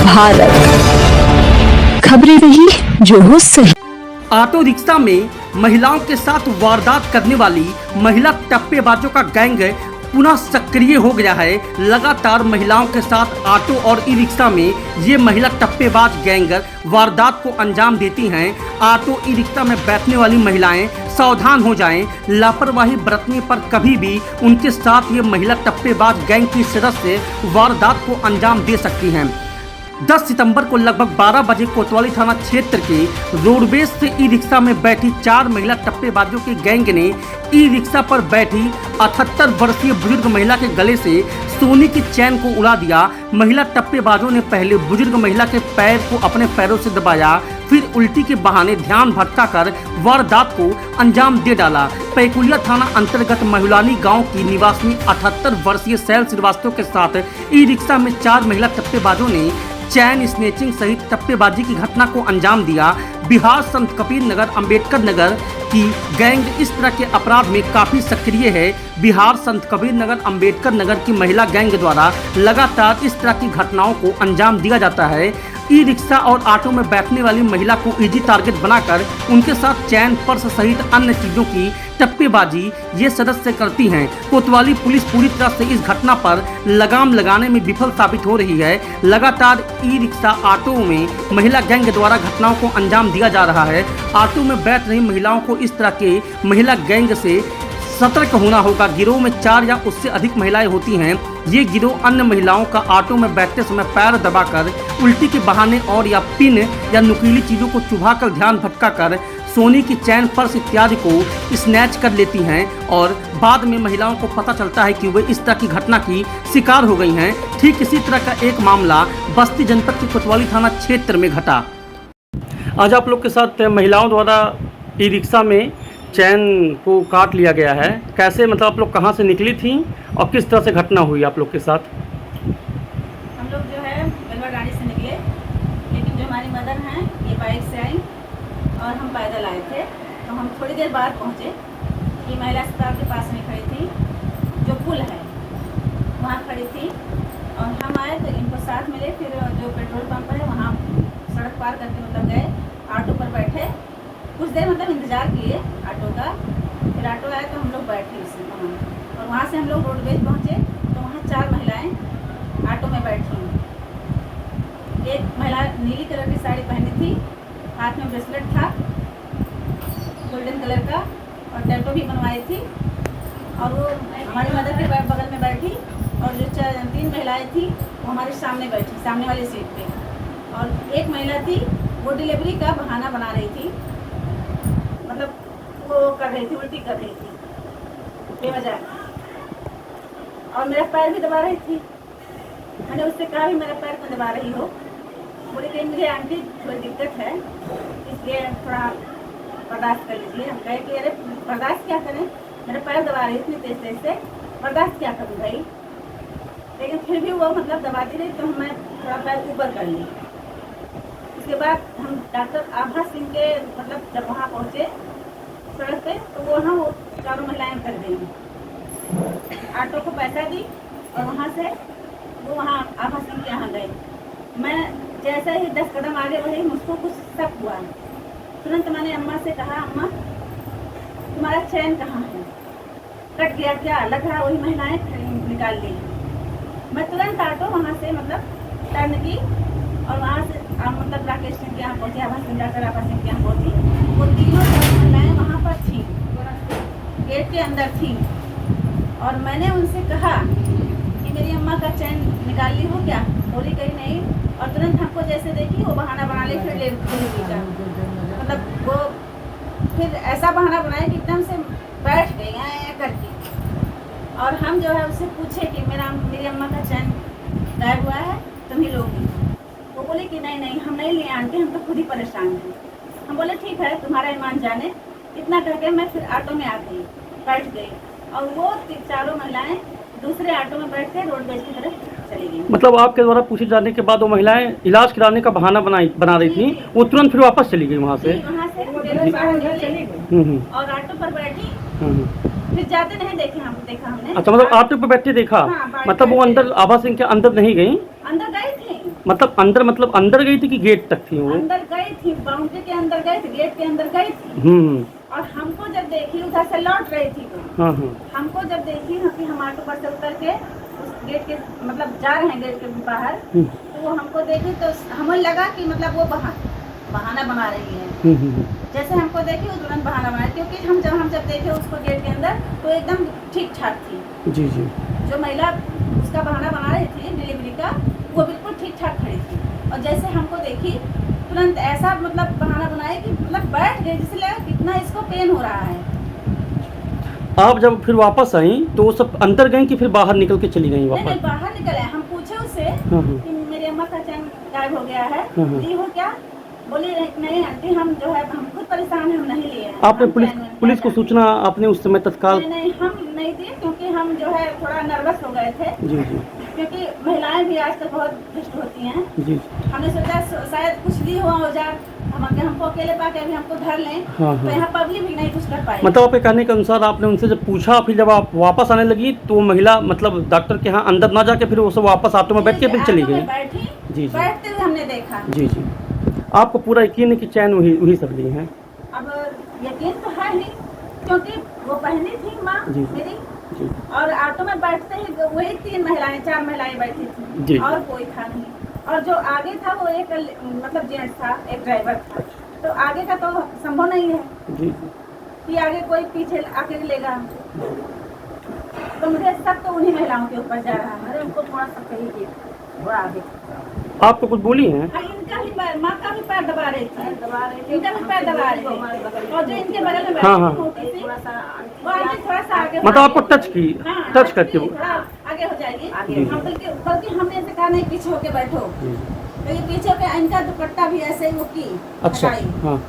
भारत, खबरें वही जो हो सही। ऑटो रिक्शा में महिलाओं के साथ वारदात करने वाली महिला टप्पेबाजों का गैंग पुनः सक्रिय हो गया है। लगातार महिलाओं के साथ ऑटो और ई रिक्शा में ये महिला टप्पेबाज गैंग वारदात को अंजाम देती हैं। ऑटो ई रिक्शा में बैठने वाली महिलाएं सावधान हो जाएं। लापरवाही बरतने पर कभी भी उनके साथ ये महिला टप्पेबाज गैंग की सदस्य वारदात को अंजाम दे सकती हैं। 10 सितंबर को लगभग 12 बजे कोतवाली थाना क्षेत्र के रोडवेज से ई रिक्शा में बैठी 4 महिला टप्पेबाजों के गैंग ने ई रिक्शा पर बैठी 78 वर्षीय बुजुर्ग महिला के गले से सोने की चैन को उड़ा दिया। महिला टप्पेबाजों ने पहले बुजुर्ग महिला के पैर को अपने पैरों से दबाया, फिर उल्टी के बहाने ध्यान भटकाकर वारदात को अंजाम दे डाला। पैकुलिया थाना अंतर्गत महिलानी गांव की निवासी 78 वर्षीय शैल श्रीवास्तव के साथ ई रिक्शा में 4 महिला टप्पेबाजों ने चैन स्नेचिंग सहित टप्पेबाजी की घटना को अंजाम दिया। बिहार संत कबीर नगर अम्बेडकर नगर की गैंग इस तरह के अपराध में काफ़ी सक्रिय है। बिहार संत कबीर नगर अम्बेडकर नगर की महिला गैंग द्वारा लगातार इस तरह की घटनाओं को अंजाम दिया जाता है। ई रिक्शा और ऑटो में बैठने वाली महिला को इजी टारगेट बनाकर उनके साथ चैन, पर्स सहित अन्य चीज़ों की टप्पेबाजी ये सदस्य करती हैं। कोतवाली पुलिस पूरी तरह से इस घटना पर लगाम लगाने में विफल साबित हो रही है। लगातार ई रिक्शा, ऑटो में महिला गैंग द्वारा घटनाओं को अंजाम दिया जा रहा है। ऑटो में बैठ रही महिलाओं को इस तरह के महिला गैंग से सतर्क होना होगा। गिरोह में 4 या उससे अधिक महिलाएं होती हैं। ये गिरोह अन्य महिलाओं का ऑटो में बैठते समय पैर दबाकर, उल्टी के बहाने और या पिन या नुकीली चीज़ों को चुभाकर ध्यान भटकाकर सोने की चैन, पर्स इत्यादि को स्नैच कर लेती हैं और बाद में महिलाओं को पता चलता है कि वे इस तरह की घटना की शिकार हो गई हैं। ठीक इसी तरह का एक मामला बस्ती जनपद के कोतवाली थाना क्षेत्र में घटा। आज आप लोग के साथ महिलाओं द्वारा ई रिक्शा में चैन को काट लिया गया है। कैसे, मतलब आप लोग कहाँ से निकली थी और किस तरह से घटना हुई आप लोग के साथ? हम लोग जो है बलवा गाड़ी से निकले, लेकिन जो हमारी मदर हैं ये बाइक से आई और हम पैदल आए थे। तो हम थोड़ी देर बाद पहुँचे। ये महिला अस्पताल के पास में खड़ी थी, जो पुल है वहाँ खड़ी थी और हम आए तो इनको साथ मिले। फिर जो पेट्रोल पंप है वहाँ सड़क पार करके मतलब गए, ऑटो पर बैठे, कुछ देर मतलब इंतज़ार किए ऑटो का। फिर ऑटो आया तो हम लोग बैठे उसी वहाँ, और वहाँ से हम लोग रोडवेज पहुँचे तो वहाँ 4 महिलाएं ऑटो में बैठी। एक महिला नीली कलर की साड़ी पहनी थी, हाथ में ब्रेसलेट था गोल्डन कलर का और टैटू भी बनवाई थी, और वो हमारी मदर के बगल में बैठी। और जो 3 महिलाएँ थी वो हमारे सामने बैठी, सामने वाली सीट पे। और एक महिला थी वो डिलीवरी का बहाना बना रही थी, मतलब वो कर रही थी, उल्टी कर रही थी बेवजह, और मेरा पैर भी दबा रही थी। मैंने उससे कहा भी मेरा पैर क्यों दबा रही हो? बोले कि मुझे आंटी थोड़ी दिक्कत है, इसलिए थोड़ा बर्दाश्त कर लीजिए। हम कहे कि अरे बर्दाश्त क्या करें, मेरा पैर दबा रही थी तेज तेज से, बर्दाश्त क्या करूँ भाई। लेकिन फिर भी वो मतलब दबाती रही तो मैं थोड़ा पैर ऊपर कर ली। उसके बाद हम डॉक्टर आभा सिंह के मतलब जब वहाँ पहुँचे सड़क पे तो वहाँ वो 4 महिलाएं कर गई। ऑटो को पैसा दी और वहाँ से वो वहाँ आभा सिंह के यहाँ गए। मैं जैसे ही 10 कदम आगे बढ़ी, मुझको कुछ शक हुआ। तुरंत मैंने अम्मा से कहा, अम्मा तुम्हारा चैन कहाँ है, कट गया क्या? लग रहा वही महिलाएं निकाल ली। मैं तुरंत ऑटो वहाँ से मतलब टर्न की और वहाँ से मतलब राकेश सिंह के यहाँ पहुँची, आभा सिंह जाकर आभा सिंह के यहाँ पहुँची। वो तीनों महिलाएं वहाँ पर थी, गेट के अंदर थी। और मैंने उनसे कहा कि मेरी अम्मा का चैन निकाल ली हो क्या? बोली कहीं नहीं। और तुरंत हमको जैसे देखी वो बहाना बना ली फिर डिलीवरी का, मतलब वो फिर ऐसा बहाना बनाया कि एकदम से बैठ गई करके। और हम जो है उससे पूछे कि मेरी अम्मा का चैन गायब हुआ है, तुम ही लोगी? वो बोले कि नहीं नहीं हम नहीं लिए आंटी, हम तो खुद ही परेशान हैं। हम बोले ठीक है, तुम्हारा ईमान जाने। इतना करके मैं फिर ऑटो में आ गई, बैठ गई, और वो 4 महिलाएं दूसरे ऑटो में बैठ के रोडवेज की तरफ चली गई। मतलब आपके द्वारा पूछे जाने के बाद वो महिलाएं इलाज कराने का बहाना बना रही थी, वो तुरंत फिर वापस चली गई वहाँ से चली गई और ऑटो पर बैठी। फिर जाते नहीं देखा हमने। अच्छा, मतलब ऑटो पे बैठे देखा? हाँ, मतलब वो अंदर आभा सिंह के अंदर नहीं गई? अंदर गई थी मतलब अंदर गई थी कि गेट तक थी वो? अंदर गई थी, बाउंड्री के अंदर गई थी, गेट के अंदर गई थी। हम्म। और हमको जब देखी, उधर से लौट रही थी तो हाँ हाँ। हमको जब देखी कि हम ऑटो पर से उतर के उस गेट के मतलब जा रहे हैं गेट के बाहर, तो वो हमको देखी तो हमें लगा कि मतलब वो बहाना बना रही है। जैसे हमको देखी वो तुरंत बहाना बना, क्योंकि हम जब देखे उसको गेट के अंदर तो एकदम ठीक ठाक थी। जी जी। जो महिला उसका बहाना बना रही थी डिलीवरी का, वो बिल्कुल ठीक ठाक खड़ी थी। और जैसे हमको देखी तुरंत ऐसा मतलब बहाना बनाया कि मतलब बैठ गई, जिससे लगा कितना इसको पेन हो रहा है। आप जब फिर वापस आई तो वो सब अंदर गई कि फिर बाहर निकल के चली गई नहीं वापस? बाहर निकले। हम पूछे उससे हाँ हाँ। कि मेरी अम्मा का चैन गायब हो गया है, हाँ हाँ। ली हो क्या? बोली नहीं आंटी, हम जो है हम खुद परेशान हैं, हम नहीं लिए हैं। आपने हम पुलिस को सूचना आपने उस समय तत्काल? नहीं हम नहीं दिए, क्योंकि हम जो है थोड़ा नर्वस हो गए थे, जी जी क्योंकि महिलाएं भी आजकल बहुत दुष्ट होती हैं। जी। हमने सोचा शायद कुछ भी हुआ हो जाए, हमको अकेले पाके अभी हमको धर लें। हाँ, तो हाँ। यहाँ पब्लिक भी नहीं कुछ कर पाई। मतलब आपके कहने के अनुसार आपने उनसे जब पूछा, फिर जब आप वापस आने लगी तो वो महिला मतलब डॉक्टर के यहाँ अंदर ना जाके फिर वो सब वापस ऑटो में बैठ के फिर चली ऑटो में गई? बैठी, जी जी। बैठते हुए हमने देखा। जी जी। आपको पूरा यकीन है कि चैन वही सब ली हैं? अब यकीन तो है ही, क्योंकि वो पहनी थी माँ जी। मेरी, जी और ऑटो में बैठते ही वही 4 महिलाएं बैठी थी। जी। और कोई था नहीं। और जो आगे था वो एक मतलब जेंट्स था, एक ड्राइवर था। तो आगे का तो संभव नहीं है जी कि आगे कोई पीछे आके लेगा। तो मुझे शक तो उन्हीं महिलाओं के ऊपर जा रहा है। अरे उनको थोड़ा सा कही कि वो आगे। आपको कुछ बोली हैं? इनका भी पैर, माँ का भी पैर दबा रही थी, इनका भी पैर दबा रही थी। और जो इनके बगल में हाँ, हाँ। बैठी थी, वो आगे थोड़ा सा आगे। मतलब आपको टच की? हाँ, टच करके वो? थोड़ा आगे हो जाएगी। जी। हम बल्कि हमने ऐसे कहा नहीं पीछे होके बैठो, तो ये पीछे होके इनका दुपट्टा भी ऐसे ही वो की अच्छा। हटाई। हाँ।